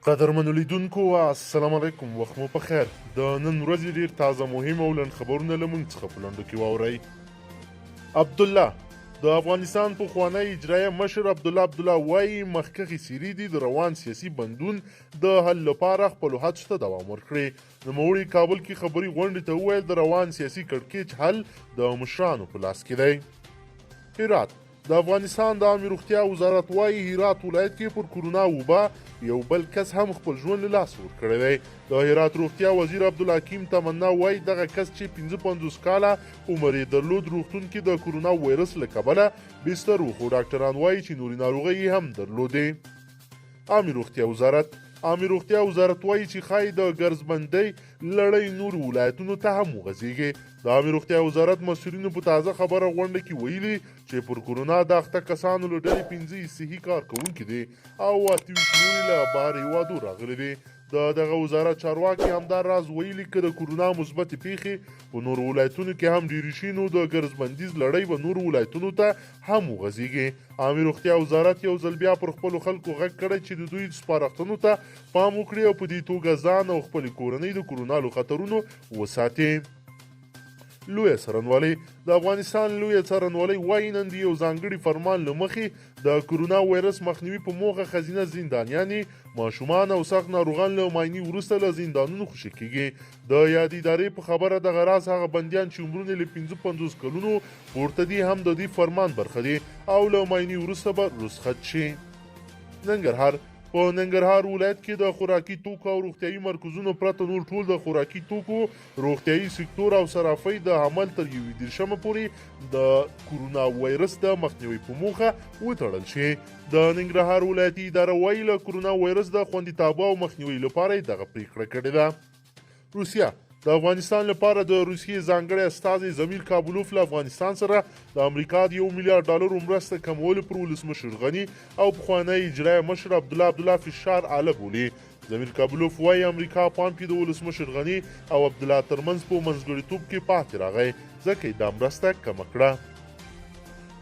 قدرمنو لیدونکو السلام علیکم، وخت مو په خیر. د نن ورځې ډیر تازه مهم او لنډ خبرونه له موږ څخه په لنډو کې واورئ. عبدالله د افغانستان پخوانی اجرایه مشر عبدالله وایي مخکښې څیرې دي د روان سیاسي بندون د حل لپاره خپلو هڅو ته دوام ورکړي. نوموړي کابل کې خبري غونډې ته وویل د روان سیاسي کړکېچ حل د مشرانو په لاس کې دی. هرات د افغانستان د عامې روغتیا وزارت وایي هرات ولایت کې پر کورونا وبا یو بل کس هم خپل ژوند له لاسه ورکړی دی. د هرات روغتیا وزیر عبدالحکیم تمنا وایي دغه کس چې 55 کاله عمر یې درلود روغتون کې د کورونا وایرس له کبله بستر و، خو ډاکټران وایي چې نورې ناروغۍ یې هم درلودې. عامې روغتیا وزارت وایي چې ښایي د ګرځبندۍ لړۍ نورو ولایتونو ته هم وغځېږي. د عامې روغتیا وزارت مسؤلینو په تازه خبره غونډه کې ویلي چې پر کورونا د اخته کسانو له ډلې 15 صحي کارکوونکي دي او 28 نورې له بهر هېوادو راغلي دي. د دغه وزارت چارواکي همدا راز ویلي که د کورونا مثبتې پیښې په نورو ولایتونو کې هم ډېرې شي نو د ګرځبندیز لړۍ به نورو ولایتونو ته هم وغځېږي. عامې روغتیا وزارت یو ځل بیا پر خپلو خلکو غږ کړی چې د دوی سپارښتنو ته پام وکړي او په دې توګه ځان او خپلې کورنۍ د کورونا له خطرونو وساتي. لویه څارنوالۍ د افغانستان لویه څارنوالۍ وایي نن د یو ځانګړي فرمان له مخې د کورونا وایرس مخنیوي په موخه ښځینه زندانیانې، ماشومان او سخت ناروغان له معاینې وروسته له زندانونو خوشي کیږي. د یادې ادارې په خبره دغه راز هغه بندیان چې عمرونه له 55 کلونو پورته دي هم د دې فرمان برخه دي او له معاینې وروسته به رخصت شي. ننګرهار په ننګرهار ولایت کې د خوراکي توکو او روغتیایي مرکزونو پرته نور ټول د خوراکي توکو، روغتیایي سکتور او صرافۍ د عمل تر 21 پورې د کورونا وایرس د مخنیوي په موخه وتړل شي. د ننګرهار ولایتي اداره وایي له کورونا وایرس د خوندیتابه او مخنیوي لپاره دغه پریکړه کړې ده. روسیه د افغانستان لپاره د روسیې ځانګړی استازی زمیل کابلوف له افغانستان سره د امریکا د $1 میلیارډ مرسته کمولو پر ولسمشر غني او پخوانی اجرایه مشر عبدالله فشار اعلی بولي. زمیل کابلوف وایي امریکا پام کې د ولسمشر غني او عبدالله ترمنځ په منځګړیتوب کې پاتې راغی ځکه یې دا مرسته کمه کړه.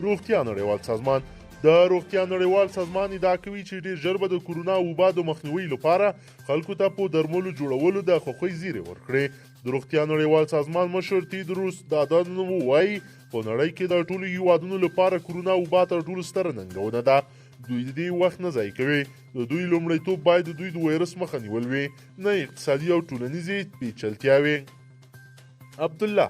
روغتیا نړیوال سازمان د روغتیا نړیوال سازمان ادعا کوي چې ډېر ژر به د کورونا وبا د مخنیوي لپاره خلکو ته په درملو جوړولو د خوښۍ زیری ورکړي. د روغتیا نړیوال سازمان مشر تیدروس ادانوم وایي په نړۍ کې د ټولو هیوادونو لپاره کورونا وبا تر ټولو ستره ننګونه ده. دوی د دې وخت نه ضایع کوي. د دوی لومړیتوب باید د دوی د وایرس مخه نیول وي، نه اقتصادي او ټولنیزې پیچلتیاوې. عبدالله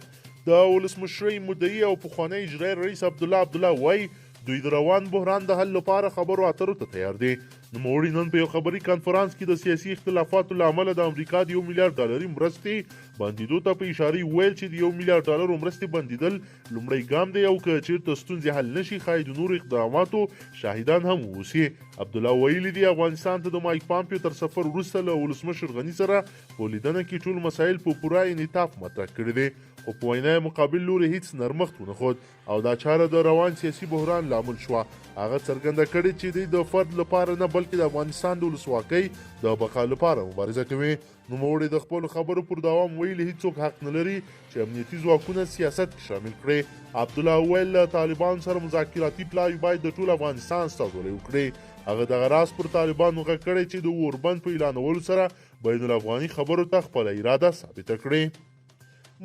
د ولسمشرۍ مدعي او پخوانی اجرایي رئیس عبدالله وایي دوی د روان بحران د حل لپاره خبرو اترو ته تیار دي. نوموړي نن په یو خبري کانفرانس کې د سیاسي اختلافاتو له امله د امریکا د $1 میلیارډ مرستې بندیدو ته په اشاره ویل چې د $1 میلیارډ مرستې بندیدل لومړی ګام دی او که چیرته ستونزې حل نشي ښایي د نورو اقداماتو شاهدان هم واوسي. عبدالله ویلي دي افغانستان ته د مایک پامپیو تر سفر وروسته له ولسمشر غني سره په لیدنه کې ټول مسایل په پوره انعطاف مطرح کړي دي، خو په وینا مقابل لوري هیڅ نرمښت ونه ښود او دا چاره د روان سیاسي بحران لامل شوه. هغه څرګنده کړې چې دوی د فرد لپاره نه بلکې د افغانستان د ولسواکۍ د بقا لپاره مبارزه کوي. نوموړي د خپلو خبرو پر دوام ویلي هیڅوک حق نه لري چې امنیتي ځواکونه سیاست کې شامل کړي. عبدالله وویل له طالبانو سره مذاکراتي پلاوي باید د ټول افغانستان استازولۍ وکړي. هغه دغه راز پر طالبانو غږ کړی چې د اوربند په اعلانولو سره بین الافغاني خبرو ته خپله اراده ثابته کړي.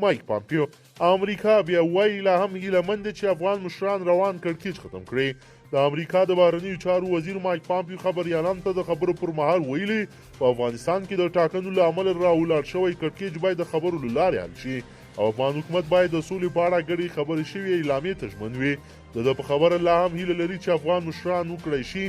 مایک پامپیو امریکا بیا وایي لا هم هیله مند چې افغان مشران روان کړکېچ ختم کړي. د امریکا د بهرنیو چارو وزیر مایک پامپیو خبریالانو ته د خبرو پر مهال ویلي په افغانستان کې د ټاکنو له امله راولاړ شوی کړکېچ باید د خبرو له لارې حل شي او افغان حکومت باید د سولې په اړه ګډې خبرې شوې اعلامیې ته ژمن وي. د ده په خبره لا هم هیله لري چې افغان مشران وکړی شي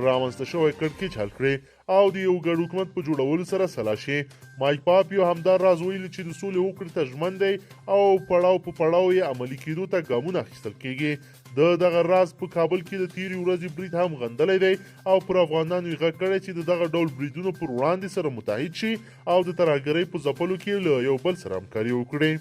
رامنځته شوی کړکېچ حل کړي او د یو ګډ حکومت په جوړولو سره سلا شي. مایک پامپیو همدا راز ویلي چې د سولې هوکړې ته ژمن دی او پړاو په پړاو یې عملي کېدو ته ګامونه اخیستل کېږي. د دغه راز په کابل کې د تیرې ورځې برید هم غندلی دی او پر افغانانو یې غږ کړی چې د دغه ډول بریدونو پر وړاندې سره متحد شي او د ترهګرۍ په ځپلو کې له یو بل سره همکاري وکړي.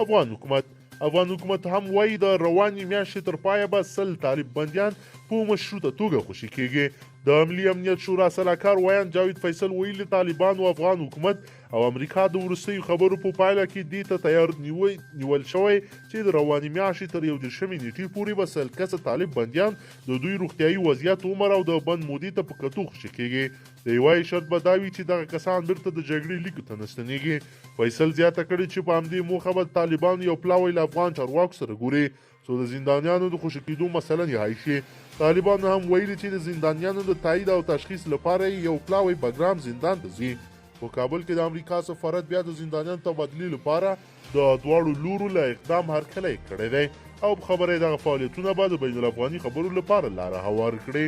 افغان حکومت هم وایي د روانې میاشتې تر پایه به 100 طالب بندیان په مشروطه توګه خوشي کیږي. د ملي امنیت شورا سلاکار ویان جاوید فیصل ویلي طالبان او افغان حکومت او امریکا د وروستیو خبرو په پایله کې دې ته تیار نیول شوی چې د روانې میاشتې تر 31 نیټې پورې به سل کسه طالب بندیان د دوی روغتیایي وضعیت عمر او د بند مودې ته په کتو خوشي کیږي. د یوه شرط به دا وي چې دغه کسان بیرته د جګړې لیکو ته نستنیږي. فیصل زیاته کړې چې په همدې موخه به طالبان یو پلاوی له افغان چارواکو سره ګوري څو د زندانیانو د خوشي کېدو مسله نهایي شي. طالبانو هم ویلي چې د زندانیانو د تایید او تشخیص لپاره یو پلاوی بګرام زندان ته ځي. په کابل کې د امریکا سفارت بیا د زندانیانو تبادلې لپاره د دواړو لورو له اقدام هرکلی کړی دی او په خبره یې دغه فعالیتونه به د بین الافغاني خبرو لپاره لاره هوار کړي.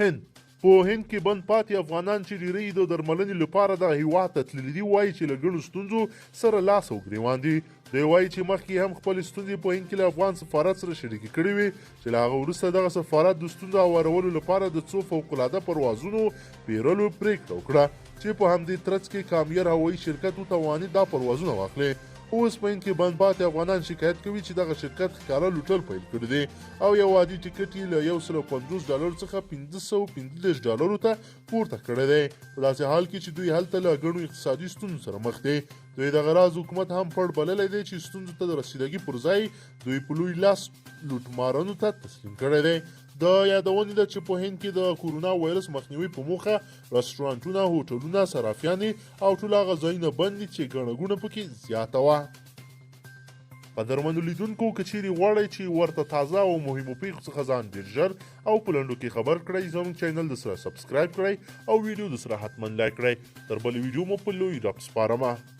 هند په هند کې بند پاتې افغانان چې ډیری د درملنې لپاره د هیواد ته تللي دي وایي چې له ګڼو ستونزو سره لاس او ګریوان دي. دوی وایي چې مخکې هم خپلې ستونزې په هند کې له افغان سفارت سره شریکې کړې وې چې له هغه وروسته دغه سفارت د ستونزو هوارولو لپاره د څو فوقالعاده پروازونو پیرلو پرېکړه وکړه چې په همدې ترڅ کې کامیر هوایي شرکت وتوانید دا پروازونه واخلي. اوس په هند کې بند پاتې افغانان شکایت کوي چې دغه شرکت ښکاره لوټل پیل کړی دی او یو عادي ټکټ یې له $150 څخه $515 ته پورته کړی دی. په داسې حال کې چې دوی هلته له ګڼو اقتصادي ستونزو سره مخ دي. دوی دغه راز حکومت هم پړ بللی دی چې ستونزو ته د رسیدګي پر ځای دوی په لوی لاس لوټمارانو ته تسلیم کړی دی. د یادونې ده چې په هند کې د کورونا وایرس مخنیوي په موخه رستورانټونه، هوټلونه، صرافیانې او ټول هغه ځایونه بند دي چې ګڼه ګوڼه پکې زیاته وه. قدرمنو لیدونکو که چیرې غواړئ چې ورته تازه او مهمو پیښو څخه ځان ډېر ژر او په لنډو کې خبر کړئ زموږ چینل د سره سبسکرایب کړئ او ویډیو د سره حتما لایک کړئ. تر بلې ویډیو مو په لوی رب سپارمه.